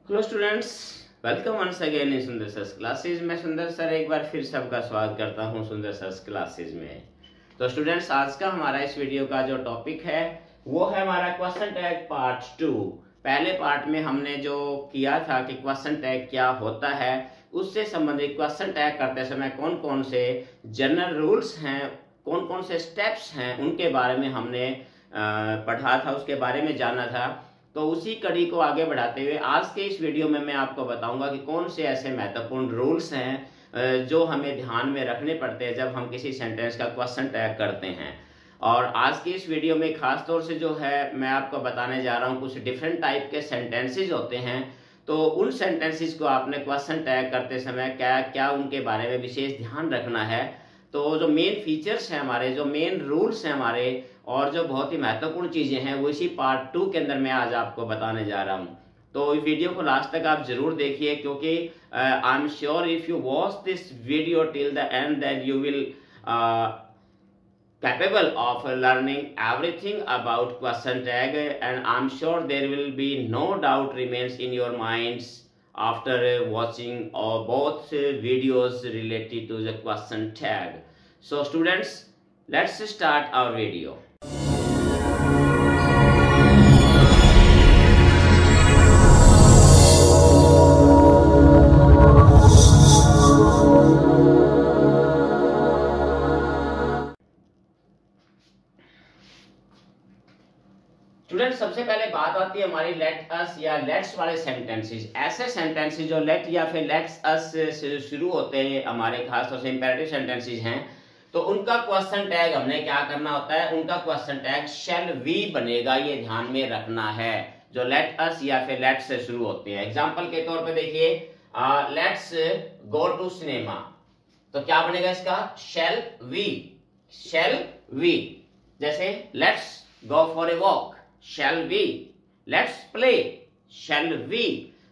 Hello students, welcome once again in Sundar sir's classes में। सुंदर sir एक बार फिर सबका स्वागत करता हूं सुंदर सर्स क्लासेज में। तो स्टूडेंट्स, आज का हमारा इस वीडियो का जो टॉपिक है वो है हमारा क्वेश्चन टैग पार्ट 2। पहले पार्ट में हमने जो किया था कि क्वेश्चन टैग क्या होता है, उससे संबंधित क्वेश्चन टैग करते समय कौन कौन से जनरल रूल्स हैं, कौन कौन से स्टेप्स हैं, उनके बारे में हमने पढ़ा था, उसके बारे में जाना था। तो उसी कड़ी को आगे बढ़ाते हुए आज के इस वीडियो में मैं आपको बताऊंगा कि कौन से ऐसे महत्वपूर्ण रूल्स हैं जो हमें ध्यान में रखने पड़ते हैं जब हम किसी सेंटेंस का क्वेश्चन टैग करते हैं। और आज की इस वीडियो में खास तौर से जो है मैं आपको बताने जा रहा हूं कुछ डिफरेंट टाइप के सेंटेंसेस होते हैं। तो उन सेंटेंसेस को आपने क्वेश्चन टैग करते समय क्या क्या उनके बारे में विशेष ध्यान रखना है। तो जो मेन फीचर्स हैं हमारे, जो मेन रूल्स हैं हमारे, और जो बहुत ही महत्वपूर्ण चीजें हैं वो इसी पार्ट 2 के अंदर मैं आज आपको बताने जा रहा हूं। तो इस वीडियो को लास्ट तक आप जरूर देखिए, क्योंकि I am sure if you watch this video till the end that you will capable of learning everything about question tag, and I'm sure there will be no doubt remains in your minds after watching both videos related to the question tag. So students, let's start our video. Student, सबसे पहले बात आती है हमारी let us या let's वाले sentences. ऐसे sentences जो लेट या फिर लेट्स अस से शुरू होते हैं, हमारे खासतौर से इंपेरेटिव सेंटेंसेस हैं, तो उनका क्वेश्चन टैग हमने क्या करना होता है, उनका क्वेश्चन टैग शैल वी बनेगा, ये ध्यान में रखना है। जो लेट अस या फिर लेट्स से शुरू होते हैं, एग्जाम्पल के तौर पर देखिए, लेट्स गो टू सिनेमा, तो क्या बनेगा इसका, शैल वी, शैल वी। जैसे let's go for a walk, shall we, let's play, shall we।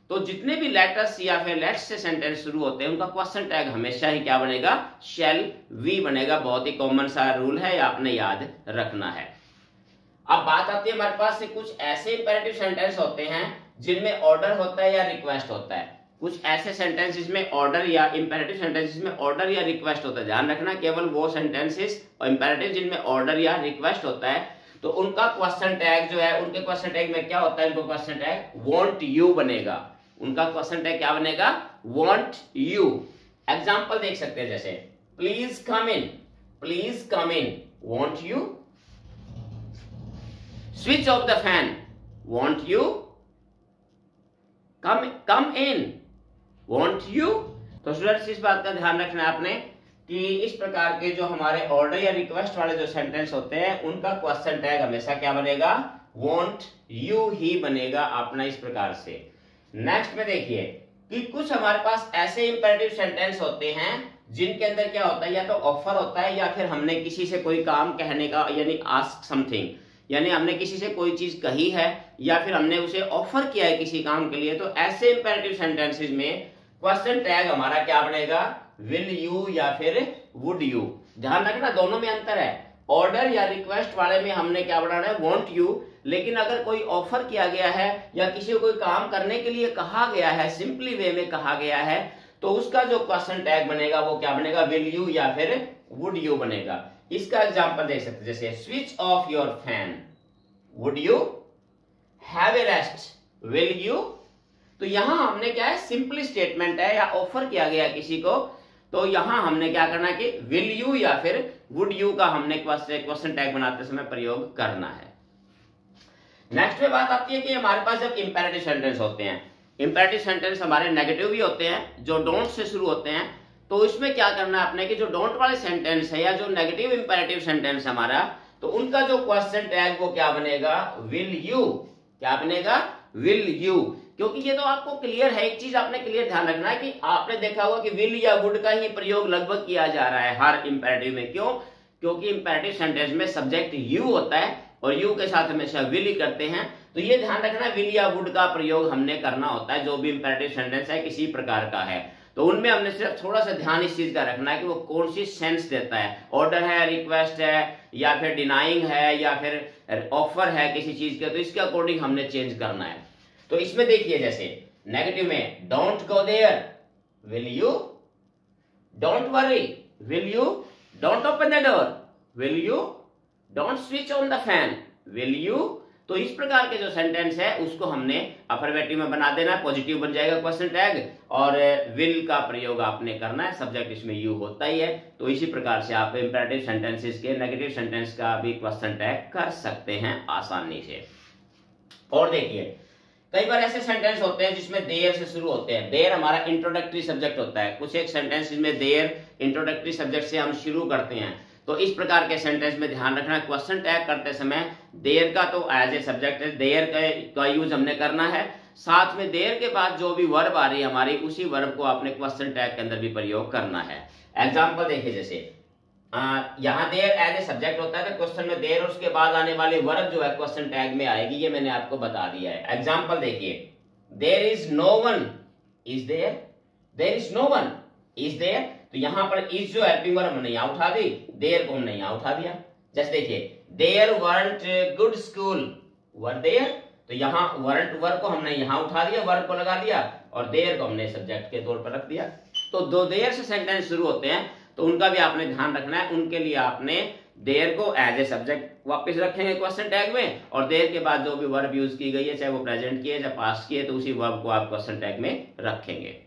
तो जितने भी लेटर्स या फिर लेट्स से सेंटेंस शुरू होते हैं उनका क्वेश्चन टैग हमेशा ही क्या बनेगा, shall we बनेगा। बहुत ही कॉमन सा रूल है, आपने याद रखना है। अब बात आती है हमारे पास से कुछ ऐसे इंपेरेटिव सेंटेंस होते हैं जिनमें ऑर्डर होता है या रिक्वेस्ट होता है। कुछ ऐसे सेंटेंस जिसमें ऑर्डर या इंपेरेटिव सेंटेंस जिसमें ऑर्डर या रिक्वेस्ट होता है। ध्यान रखना, केवल वो सेंटेंसेस और इंपेरेटिव जिनमें ऑर्डर या रिक्वेस्ट होता है तो उनका क्वेश्चन टैग जो है, उनके क्वेश्चन टैग में क्या होता है, उनका क्वेश्चन टैग वांट यू बनेगा। उनका क्वेश्चन टैग क्या बनेगा, वांट यू। एग्जांपल देख सकते हैं, जैसे please come in, please come in, want you. Switch off the fan, want you. Come in, want you. तो स्टूडेंट्स, इस बात का ध्यान रखना है आपने कि इस प्रकार के जो हमारे ऑर्डर या रिक्वेस्ट वाले जो सेंटेंस होते हैं उनका क्वेश्चन टैग हमेशा क्या बनेगा, वांट यू ही बनेगा अपना, इस प्रकार से। नेक्स्ट में देखिए कि कुछ हमारे पास ऐसे इंपेरेटिव सेंटेंस होते हैं जिनके अंदर क्या होता है, या तो ऑफर होता है या फिर हमने किसी से कोई काम कहने का, यानी आस्क समथिंग, यानी हमने किसी से कोई चीज कही है या फिर हमने उसे ऑफर किया है किसी काम के लिए। तो ऐसे इंपेरेटिव सेंटेंसेस में क्वेश्चन टैग हमारा क्या बनेगा, विल यू या फिर वुड यू। ध्यान रखना, दोनों में अंतर है। ऑर्डर या रिक्वेस्ट वाले में हमने क्या बनाना है, वांट यू। लेकिन अगर कोई ऑफर किया गया है या किसी को कोई काम करने के लिए कहा गया है, सिंपली वे में कहा गया है, तो उसका जो क्वेश्चन टैग बनेगा वो क्या बनेगा, विल यू या फिर वुड यू बनेगा। इसका एग्जांपल देख सकते हैं, जैसे switch off your fan, would you. Have a rest, will you. तो यहां हमने क्या है, सिंपली स्टेटमेंट है या ऑफर किया गया किसी को, तो यहां हमने क्या करना है कि विल यू या फिर वुड यू का हमने क्वेश्चन टैग बनाते समय प्रयोग करना है। नेक्स्ट में बात आती है कि हमारे पास जब इंपेरेटिव सेंटेंस होते हैं, इंपेरेटिव सेंटेंस हमारे नेगेटिव भी होते हैं जो डोंट से शुरू होते हैं। तो इसमें क्या करना है आपने कि जो डोंट वाले सेंटेंस है या जो नेगेटिव इंपेरेटिव सेंटेंस हमारा, तो उनका जो क्वेश्चन टैग वो क्या बनेगा, विल यू। क्या बनेगा, विल यू। क्योंकि ये तो आपको क्लियर है, एक चीज आपने क्लियर ध्यान रखना है कि आपने देखा होगा कि विल या वुड का ही प्रयोग लगभग किया जा रहा है हर इंपेरेटिव में। क्यों, क्योंकि इंपेरेटिव सेंटेंस में सब्जेक्ट यू होता है और यू के साथ हमेशा विल ही करते हैं। तो ये ध्यान रखना, विल या वुड का प्रयोग हमने करना होता है जो भी इंपेरेटिव सेंटेंस है किसी प्रकार का है। तो उनमें हमने सिर्फ थोड़ा सा ध्यान इस चीज का रखना है कि वो कौन सी सेंस देता है, ऑर्डर है, रिक्वेस्ट है, या फिर डिनाइंग है, या फिर ऑफर है किसी चीज के, तो इसके अकॉर्डिंग हमने चेंज करना है। तो इसमें देखिए, जैसे नेगेटिव में don't go there, will you, don't worry, will you, don't open the door, will you, don't switch on the fan, will you. तो इस प्रकार के जो सेंटेंस है उसको हमने अफर्मेटिव में बना देना है, पॉजिटिव बन जाएगा क्वेश्चन टैग, और विल का प्रयोग आपने करना है, सब्जेक्ट इसमें यू होता ही है। तो इसी प्रकार से आप इंपेरेटिव सेंटेंसेस के नेगेटिव सेंटेंस का भी क्वेश्चन टैग कर सकते हैं आसानी से। और देखिए कई बार ऐसे सेंटेंस होते हैं जिसमें देयर से शुरू होते हैं। देयर हमारा इंट्रोडक्टरी सब्जेक्ट होता है, कुछ एक सेंटेंस में देयर इंट्रोडक्टरी सब्जेक्ट से हम शुरू करते हैं। तो इस प्रकार के सेंटेंस में ध्यान रखना, क्वेश्चन टैग करते समय देयर का तो एज ए सब्जेक्ट है, देयर का यूज हमने करना है, साथ में देयर के बाद जो भी वर्ब आ रही है हमारी, उसी वर्ब को आपने क्वेश्चन टैग के अंदर भी प्रयोग करना है। एग्जाम्पल देखिए, जैसे यहाँ देयर एज ए सब्जेक्ट होता है, तो क्वेश्चन में देयर और उसके बाद आने वाली वर्ब जो है क्वेश्चन टैग में आएगी, ये मैंने आपको बता दिया है। एग्जाम्पल देखिए, there is no one is there, there is no one is there, तो यहां पर इज जो हेल्पिंग वर्ब हमने यहां उठा दी, देयर को हमने यहां उठा दिया। जैसे देखिए, there weren't good school were there, तो यहां वरंट वर्ब को हमने यहां उठा दिया, वर्ब को लगा दिया, और देयर को हमने सब्जेक्ट के तौर पर रख दिया। तो दो देयर से सेंटेंस शुरू होते हैं, तो उनका भी आपने ध्यान रखना है। उनके लिए आपने देयर को एज ए सब्जेक्ट वापस रखेंगे क्वेश्चन टैग में, और देयर के बाद जो भी वर्ब यूज की गई है, चाहे वो प्रेजेंट की है चाहे पास्ट की है, तो उसी वर्ब को आप क्वेश्चन टैग में रखेंगे।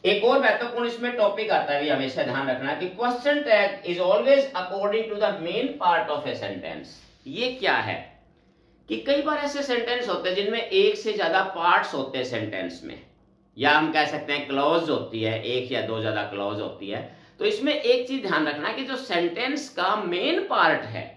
एक और महत्वपूर्ण इसमें टॉपिक आता है, हमेशा ध्यान रखना है कि question tag is always according to the main part of a sentence. ये क्या है कि कई बार ऐसे सेंटेंस होते हैं जिनमें एक से ज्यादा पार्ट्स होते हैं सेंटेंस में, या हम कह सकते हैं क्लॉज होती है, एक या दो ज्यादा क्लॉज होती है। तो इसमें एक चीज ध्यान रखना है कि जो सेंटेंस का मेन पार्ट है,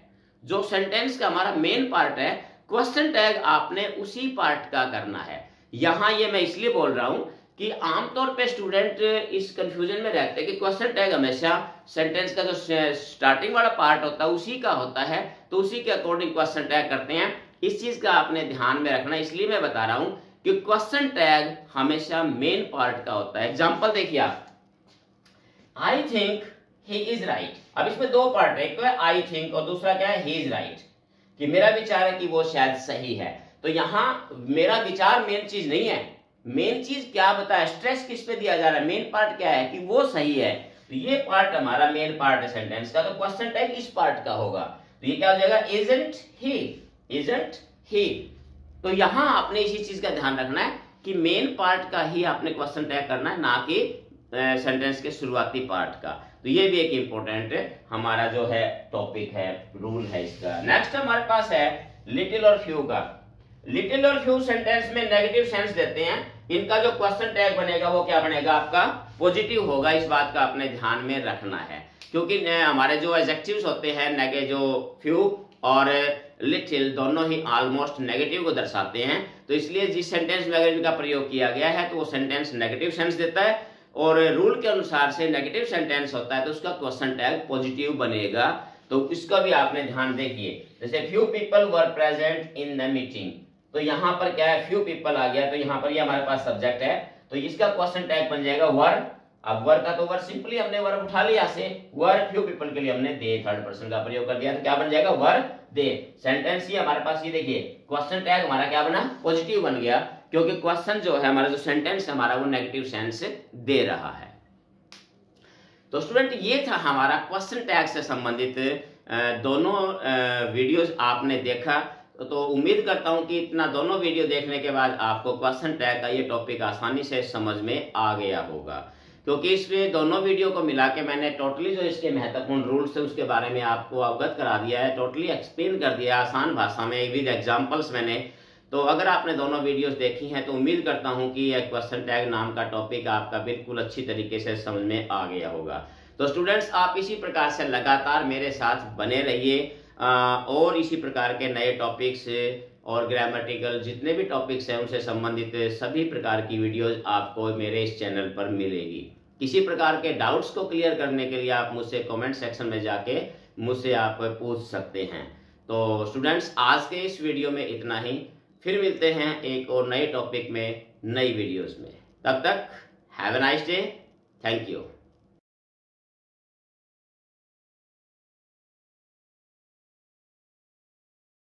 जो सेंटेंस का हमारा मेन पार्ट है, क्वेश्चन टैग आपने उसी पार्ट का करना है। यहां ये मैं इसलिए बोल रहा हूं कि आमतौर पे स्टूडेंट इस कंफ्यूजन में रहते हैं कि क्वेश्चन टैग हमेशा सेंटेंस का जो स्टार्टिंग वाला पार्ट होता है उसी का होता है, तो उसी के अकॉर्डिंग क्वेश्चन टैग करते हैं। इस चीज का आपने ध्यान में रखना, इसलिए मैं बता रहा हूं कि क्वेश्चन टैग हमेशा मेन पार्ट का होता है। एग्जाम्पल देखिए आप, I think he is right. अब इसमें दो पार्ट है, एक तो है आई थिंक और दूसरा क्या है, ही इज राइट, कि मेरा विचार है कि वो शायद सही है। तो यहां मेरा विचार मेन चीज नहीं है, मेन चीज क्या बताया, स्ट्रेस किस पे दिया जा रहा है, मेन पार्ट क्या है कि वो सही है। तो ये पार्ट हमारा मेन पार्ट है सेंटेंस का, तो क्वेश्चन टैग इस पार्ट का होगा। तो ये क्या हो जाएगा, इजंट ही, इजंट ही। तो यहां आपने इसी चीज का ध्यान रखना है कि मेन पार्ट का ही आपने क्वेश्चन टैग करना है, ना कि सेंटेंस के शुरुआती पार्ट का। तो ये भी एक इंपॉर्टेंट हमारा जो है टॉपिक है, रूल है इसका। नेक्स्ट हमारे पास है लिटिल और फ्यू का। लिटिल और फ्यू सेंटेंस में नेगेटिव सेंस देते हैं, इनका जो क्वेश्चन टैग बनेगा वो क्या बनेगा, आपका पॉजिटिव होगा। इस बात का आपने ध्यान में रखना है, क्योंकि हमारे जो एडजेक्टिव्स होते हैं, जो फ्यू और लिटिल दोनों ही ऑलमोस्ट नेगेटिव को दर्शाते हैं। तो इसलिए जिस सेंटेंस में अगर इनका प्रयोग किया गया है तो वो सेंटेंस नेगेटिव सेंस देता है, और रूल के अनुसार से नेगेटिव सेंटेंस होता है तो उसका क्वेश्चन टैग पॉजिटिव बनेगा। तो इसका भी आपने ध्यान देखिए, जैसे few people were present in the meeting, तो यहां पर क्या है, फ्यू पीपल आ गया, तो यहां पर ये हमारे पास सब्जेक्ट है, तो इसका क्वेश्चन टैग बन जाएगा वर। अब वर का तो वर सिंपली हमने वर उठा लिया से, वर फ्यू पीपल के लिए हमने दे थर्ड पर्सन का प्रयोग कर दिया, तो क्या बन जाएगा, वर दे। सेंटेंस ही हमारे पास, ये देखिए क्वेश्चन टैग हमारा क्या बना, पॉजिटिव बन गया, क्योंकि क्वेश्चन जो है हमारा, जो सेंटेंस हमारा वो नेगेटिव सेंस दे रहा है। तो स्टूडेंट ये था हमारा क्वेश्चन टैग से संबंधित दोनों वीडियोस आपने देखा। तो उम्मीद करता हूं कि इतना दोनों वीडियो देखने के बाद आपको क्वेश्चन टैग का ये टॉपिक आसानी से समझ में आ गया होगा, क्योंकि इसमें दोनों वीडियो को मिला के मैंने टोटली जो इसके महत्वपूर्ण रूल्स है उसके बारे में आपको अवगत करा दिया है, टोटली एक्सप्लेन कर दिया आसान भाषा में विद एग्जाम्पल्स मैंने। तो अगर आपने दोनों वीडियोस देखी हैं तो उम्मीद करता हूं कि यह क्वेश्चन टैग नाम का टॉपिक आपका बिल्कुल अच्छी तरीके से समझ में आ गया होगा। तो स्टूडेंट्स, आप इसी प्रकार से लगातार मेरे साथ बने रहिए, और इसी प्रकार के नए टॉपिक्स और ग्रामेटिकल जितने भी टॉपिक्स हैं उनसे संबंधित सभी प्रकार की वीडियोज आपको मेरे इस चैनल पर मिलेगी। किसी प्रकार के डाउट्स को क्लियर करने के लिए आप मुझसे कमेंट सेक्शन में जाके मुझसे आप पूछ सकते हैं। तो स्टूडेंट्स, आज के इस वीडियो में इतना ही, फिर मिलते हैं एक और नए टॉपिक में नई वीडियोस में। तब तक have a nice day, thank you.